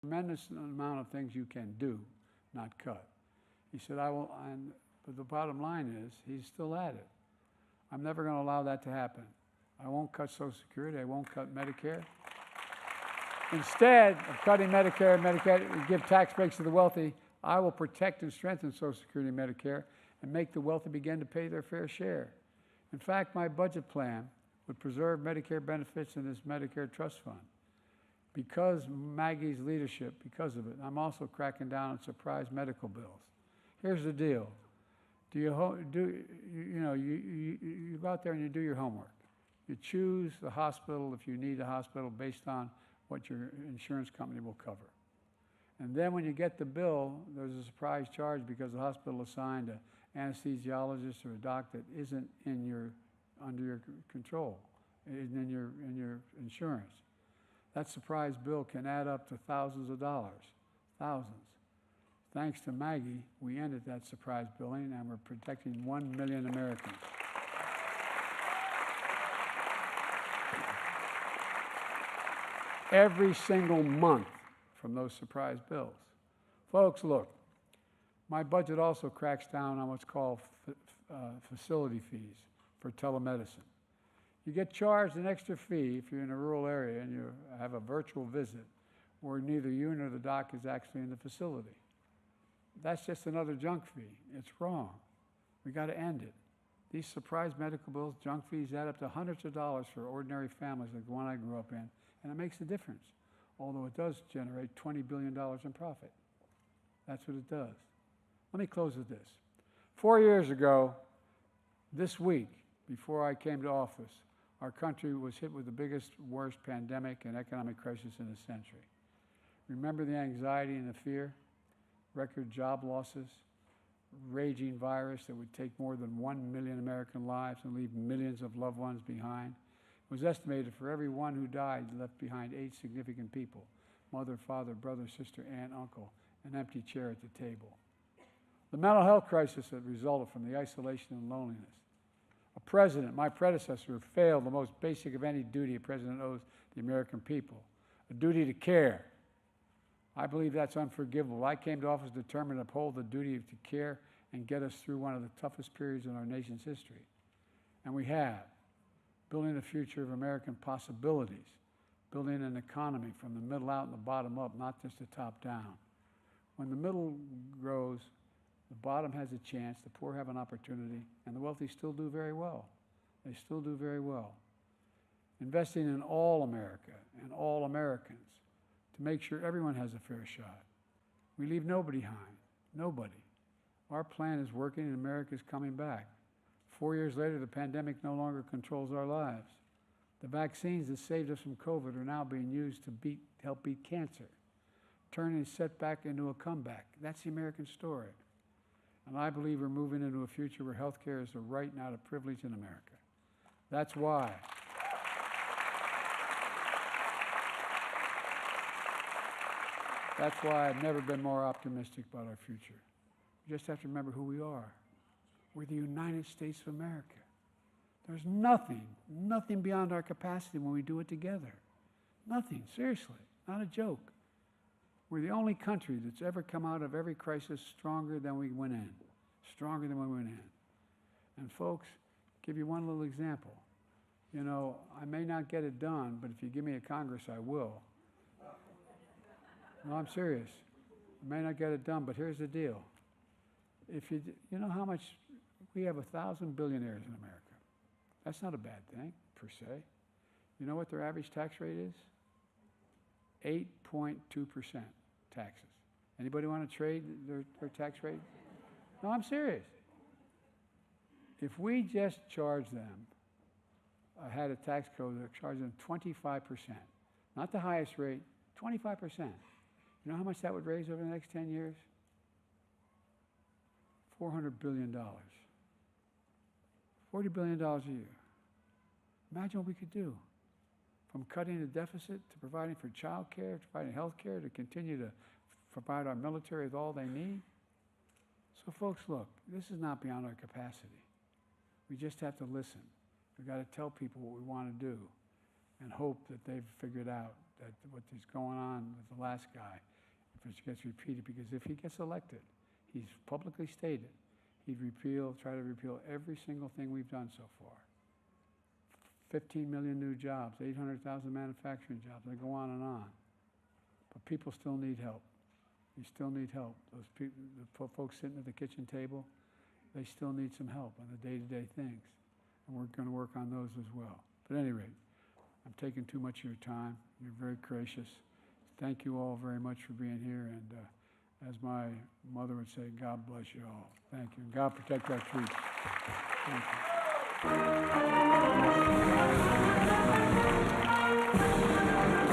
Tremendous amount of things you can do, not cut. He said, but the bottom line is, he's still at it. I'm never going to allow that to happen. I won't cut Social Security. I won't cut Medicare. Instead of cutting Medicare and Medicaid and give tax breaks to the wealthy, I will protect and strengthen Social Security and Medicare and make the wealthy begin to pay their fair share. In fact, my budget plan would preserve Medicare benefits in this Medicare trust fund. Because Maggie's leadership, because of it, I'm also cracking down on surprise medical bills. Here's the deal. You go out there and you do your homework. You choose the hospital if you need a hospital based on what your insurance company will cover. And then when you get the bill, there's a surprise charge because the hospital assigned an anesthesiologist or a doc that isn't under your control, isn't in your insurance. That surprise bill can add up to thousands of dollars, thousands. Thanks to Maggie, we ended that surprise billing and we're protecting 1 million Americans. Every single month from those surprise bills. Folks, look, my budget also cracks down on what's called facility fees for telemedicine. You get charged an extra fee if you're in a rural area and you have a virtual visit where neither you nor the doc is actually in the facility. That's just another junk fee. It's wrong. We got to end it. These surprise medical bills, junk fees, add up to hundreds of dollars for ordinary families like the one I grew up in, and it makes a difference, although it does generate $20 billion in profit. That's what it does. Let me close with this. 4 years ago, this week, before I came to office, our country was hit with the biggest, worst pandemic and economic crisis in a century. Remember the anxiety and the fear? Record job losses, raging virus that would take more than 1 million American lives and leave millions of loved ones behind. It was estimated for every one who died, left behind 8 significant people: mother, father, brother, sister, aunt, uncle, an empty chair at the table. The mental health crisis that resulted from the isolation and loneliness. A president, my predecessor, who failed the most basic of any duty a president owes the American people, a duty to care. I believe that's unforgivable. I came to office determined to uphold the duty to care and get us through one of the toughest periods in our nation's history. And we have. Building the future of American possibilities, building an economy from the middle out and the bottom up, not just the top down. When the middle grows, the bottom has a chance, the poor have an opportunity, and the wealthy still do very well. They still do very well. Investing in all America and all Americans to make sure everyone has a fair shot. We leave nobody behind, nobody. Our plan is working and America is coming back. 4 years later, the pandemic no longer controls our lives. The vaccines that saved us from COVID are now being used to help beat cancer, turning a setback into a comeback. That's the American story. And I believe we're moving into a future where health care is a right, not a privilege in America. That's why. That's why I've never been more optimistic about our future. We just have to remember who we are. We're the United States of America. There's nothing beyond our capacity when we do it together. Nothing, seriously, not a joke. We're the only country that's ever come out of every crisis stronger than we went in. Stronger than we went in. And folks, give you one little example. You know, I may not get it done, but if you give me a Congress, I will. No, I'm serious. I may not get it done, but here's the deal. If you know how much, we have 1,000 billionaires in America. That's not a bad thing, per se. You know what their average tax rate is? 8.2% taxes. Anybody want to trade their tax rate? No, I'm serious. If we just charge them, had a tax code that charged them 25%, not the highest rate, 25%. You know how much that would raise over the next 10 years? $400 billion. $40 billion a year. Imagine what we could do. From cutting the deficit to providing for child care, to providing health care, to continue to provide our military with all they need. So folks, look, this is not beyond our capacity. We just have to listen. We've got to tell people what we want to do and hope that they've figured out that what is going on with the last guy if it gets repeated, because if he gets elected, he's publicly stated he'd try to repeal every single thing we've done so far. 15 million new jobs, 800,000 manufacturing jobs, I go on and on. But people still need help. You still need help. Those people, the folks sitting at the kitchen table, they still need some help on the day-to-day things. And we're going to work on those as well. But at any rate, I'm taking too much of your time. You're very gracious. Thank you all very much for being here. And as my mother would say, God bless you all. Thank you. And God protect our troops. Thank you.